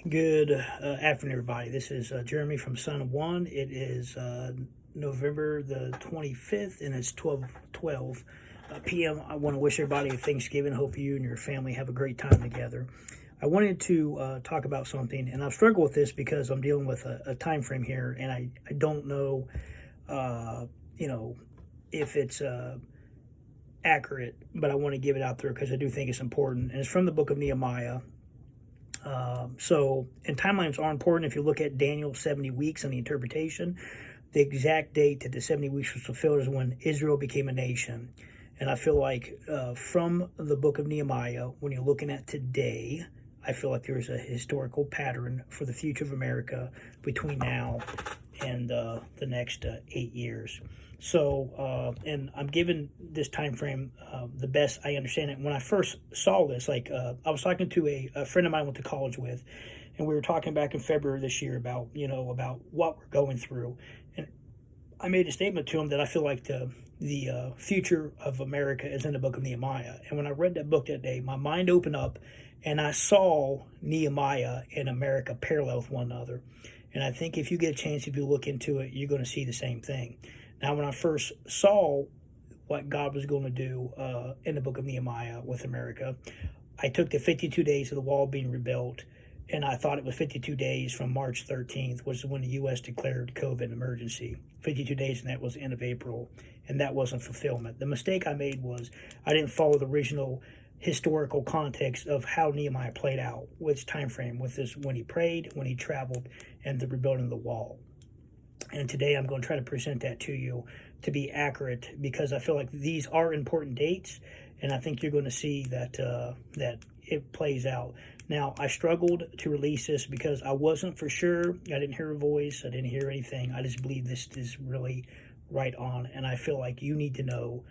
Good afternoon, everybody. This is Jeremy from Son of One. It is November the 25th, and it's 12 p.m. I want to wish everybody a Thanksgiving. Hope you and your family have a great time together. I wanted to talk about something, and I've struggled with this because I'm dealing with a time frame here, and I don't know, uh, if it's accurate, but I want to give it out there because I do think it's important. And it's from the book of Nehemiah. And timelines are important. If you look at Daniel's 70 weeks and the interpretation, the exact date that the 70 weeks was fulfilled is when Israel became a nation. And I feel like from the book of Nehemiah, when you're looking at today, I feel like there's a historical pattern for the future of America between now and the next 8 years. And I'm giving this time frame the best I understand it. When I first saw this, I was talking to a friend of mine I went to college with, and we were talking back in February this year about what we're going through. And I made a statement to him that I feel like the future of America is in the book of Nehemiah. And when I read that book that day, my mind opened up, and I saw Nehemiah and America parallel with one another. And I think if you get a chance, if you look into it, you're going to see the same thing. Now, when I first saw what God was going to do in the book of Nehemiah with America, I took the 52 days of the wall being rebuilt, and I thought it was 52 days from March 13th, which is when the U.S. declared COVID emergency. 52 days, and that was the end of April, and that wasn't fulfillment. The mistake I made was I didn't follow the original historical context of how Nehemiah played out, which time frame, with this when he prayed, when he traveled, and the rebuilding of the wall. And today I'm going to try to present that to you to be accurate, because I feel like these are important dates, and I think you're going to see that that it plays out. Now, I struggled to release this because I wasn't for sure. I didn't hear a voice. I didn't hear anything. I just believe this is really right on, and I feel like you need to know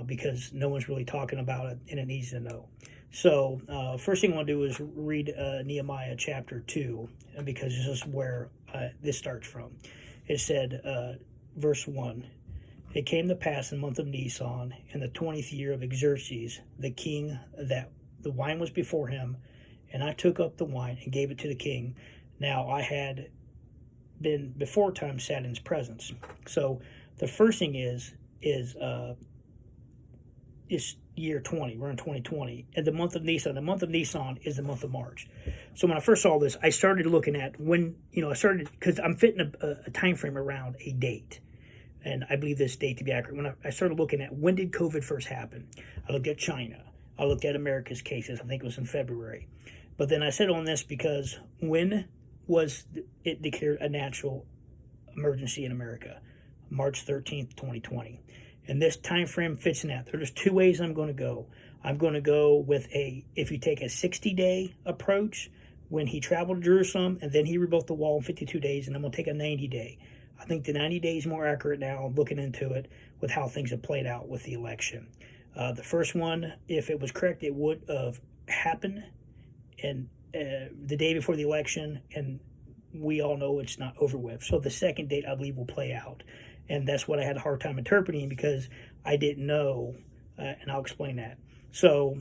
because no one's really talking about it, and it needs to know. So first thing I want to do is read Nehemiah chapter 2, because this is where this starts from. It said, verse 1, "It came to pass in the month of Nisan, in the 20th year of Xerxes, the king, that the wine was before him, and I took up the wine and gave it to the king. Now I had been before time sat in his presence." So the first thing is year 20. We're in 2020. And the month of Nisan is the month of March. So when I first saw this, I started looking at when, because I'm fitting a time frame around a date. And I believe this date to be accurate. When I started looking at when did COVID first happen, I looked at China. I looked at America's cases. I think it was in February. But then I said on this because when was it declared a natural emergency in America? March 13th, 2020. And this time frame fits in that. There's two ways I'm going to go. I'm going to go with if you take a 60-day approach, when he traveled to Jerusalem, and then he rebuilt the wall in 52 days, and I'm going to take a 90-day. I think the 90 days is more accurate now. I'm looking into it with how things have played out with the election. The first one, if it was correct, it would have happened and the day before the election, and we all know it's not over with. So the second date, I believe, will play out. And that's what I had a hard time interpreting because I didn't know, and I'll explain that. So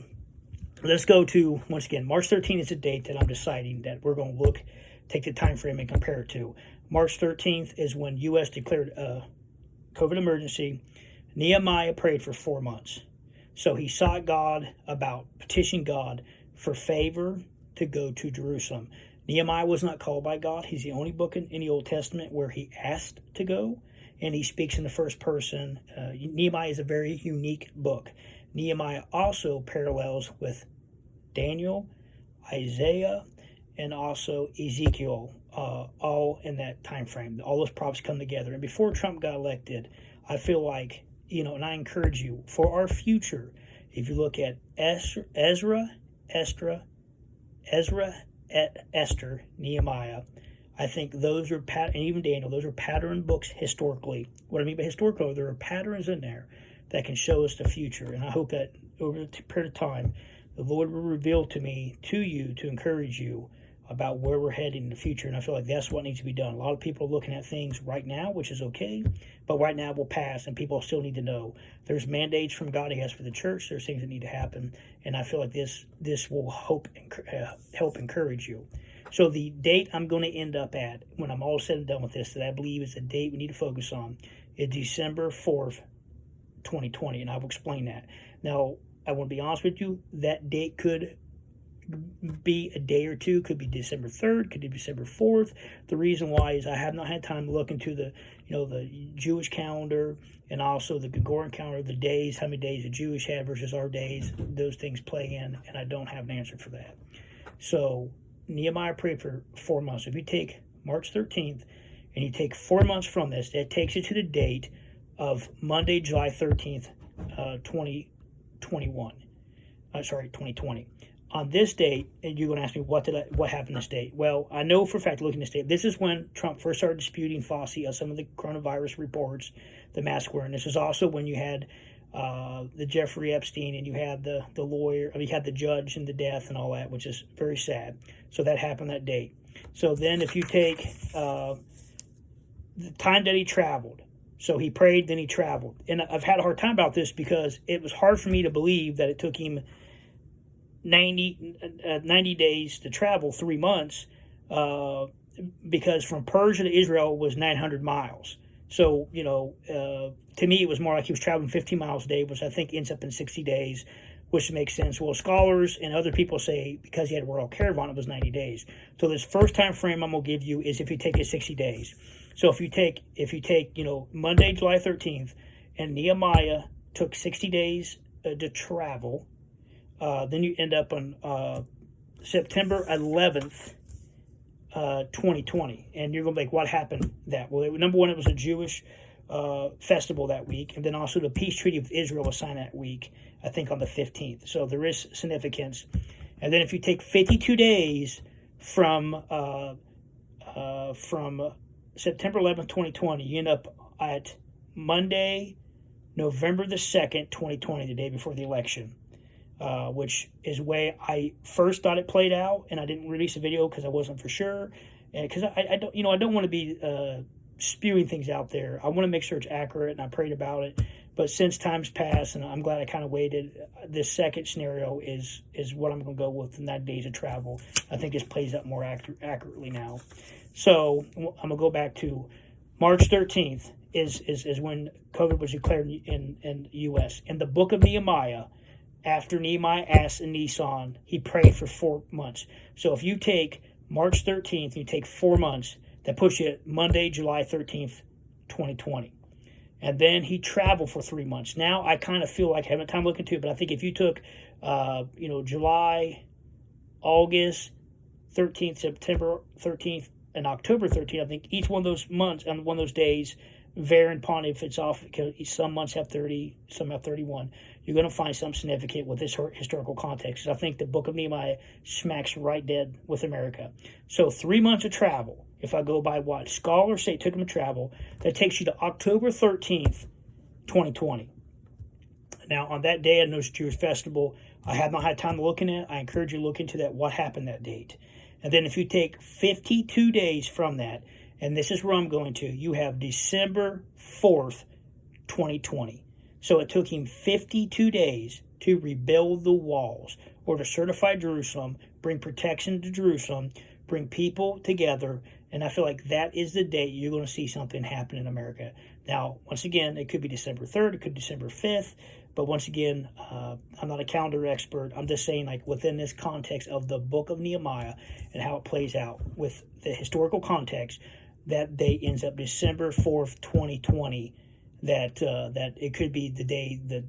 let's go to, once again, March 13th is the date that I'm deciding that we're going to take the time frame and compare it to. March 13th is when U.S. declared a COVID emergency. Nehemiah prayed for 4 months. So he sought God about petitioning God for favor to go to Jerusalem. Nehemiah was not called by God. He's the only book in the Old Testament where he asked to go, and he speaks in the first person. Nehemiah is a very unique book. Nehemiah also parallels with Daniel, Isaiah, and also Ezekiel, all in that time frame. All those prophets come together. And before Trump got elected, I feel like, and I encourage you, for our future, if you look at Ezra, Esther, Nehemiah, I think those are and even Daniel, those are pattern books historically. What I mean by historical, there are patterns in there that can show us the future. And I hope that over the period of time, the Lord will reveal to you, to encourage you about where we're heading in the future. And I feel like that's what needs to be done. A lot of people are looking at things right now, which is okay, but right now will pass, and people still need to know. There's mandates from God He has for the church. There's things that need to happen, and I feel like this will help encourage you. So the date I'm going to end up at when I'm all said and done with this, that I believe is the date we need to focus on, is December 4th, 2020, and I will explain that. Now, I want to be honest with you, that date could be a day or two, could be December 3rd, could be December 4th. The reason why is I have not had time to look into the Jewish calendar and also the Gregorian calendar, the days, how many days the Jewish had versus our days. Those things play in, and I don't have an answer for that. So Nehemiah prayed for 4 months. If you take March 13th and you take 4 months from this, that takes you to the date of Monday, July 13th, 2021. 2020. On this date, and you're going to ask me what happened this date. Well, I know for a fact, looking at this date, this is when Trump first started disputing Fauci on some of the coronavirus reports, the mask wearing. This is also when you had the Jeffrey Epstein, and you had the lawyer, you had the judge and the death and all that, which is very sad. So that happened that date. So then if you take the time that he traveled, so he prayed, then he traveled. And I've had a hard time about this because it was hard for me to believe that it took him 90 days to travel, 3 months, because from Persia to Israel was 900 miles. So, to me, it was more like he was traveling 15 miles a day, which I think ends up in 60 days, which makes sense. Well, scholars and other people say because he had a royal caravan, it was 90 days. So this first time frame I'm going to give you is if you take it 60 days. So if you take Monday, July 13th, and Nehemiah took 60 days to travel, then you end up on September 11th, 2020. And you're going to be like, what happened that? Well, number one, it was a Jewish festival that week. And then also the peace treaty with Israel was signed that week, I think on the 15th. So there is significance. And then if you take 52 days from September 11th, 2020, you end up at Monday, November the 2nd, 2020, the day before the election. Which is way I first thought it played out, and I didn't release a video because I wasn't for sure, and because I don't want to be spewing things out there. I want to make sure it's accurate, and I prayed about it. But since time's passed, and I'm glad I kind of waited, this second scenario is what I'm going to go with, 9 days of travel. I think this plays out more accurately now. So I'm going to go back to March 13th is when COVID was declared in the U.S. In the book of Nehemiah, after Nehemiah asked in Nisan, he prayed for 4 months. So if you take March 13th and you take 4 months, that puts you at Monday, July 13th, 2020. And then he traveled for 3 months. Now I kind of feel like I haven't time to look into it, but I think if you took, July, August 13th, September 13th, and October 13th, I think each one of those months and one of those days, varying upon if it's off, because some months have 30, some have 31. You're going to find something significant with this historical context. I think the book of Nehemiah smacks right dead with America. So 3 months of travel, if I go by what scholars say it took him to travel, that takes you to October 13th, 2020. Now, on that day, I know it's Jewish festival. I have not had time to look in it. I encourage you to look into that, what happened that date. And then if you take 52 days from that, and this is where I'm going to, you have December 4th, 2020. So it took him 52 days to rebuild the walls, or to certify Jerusalem, bring protection to Jerusalem, bring people together. And I feel like that is the date you're going to see something happen in America. Now, once again, it could be December 3rd, it could be December 5th. But once again, I'm not a calendar expert. I'm just saying, like, within this context of the book of Nehemiah and how it plays out with the historical context, that date ends up December 4th, 2020. That it could be the day that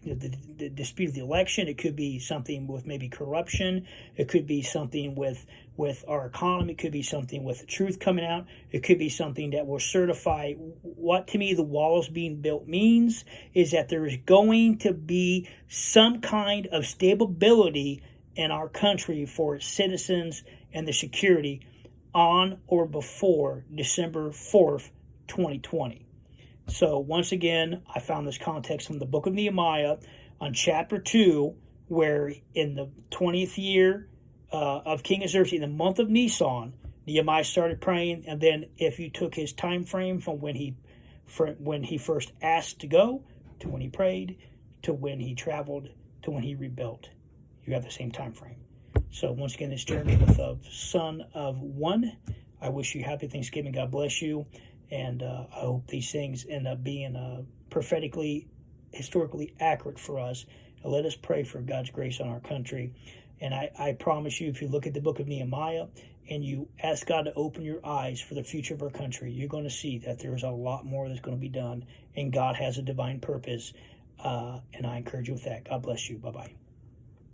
the dispute of the election. It could be something with maybe corruption. It could be something with our economy. It could be something with the truth coming out. It could be something that will certify what, to me, the walls being built means is that there is going to be some kind of stability in our country for its citizens and the security on or before December 4th, 2020. So once again, I found this context from the book of Nehemiah on chapter 2, where in the 20th year of King Xerxes, in the month of Nisan, Nehemiah started praying. And then if you took his time frame from when he first asked to go, to when he prayed, to when he traveled, to when he rebuilt, you have the same time frame. So once again, this Jeremy with a son of one. I wish you happy Thanksgiving. God bless you. And I hope these things end up being prophetically, historically accurate for us. And let us pray for God's grace on our country. And I promise you, if you look at the book of Nehemiah and you ask God to open your eyes for the future of our country, you're going to see that there is a lot more that's going to be done. And God has a divine purpose. And I encourage you with that. God bless you. Bye-bye.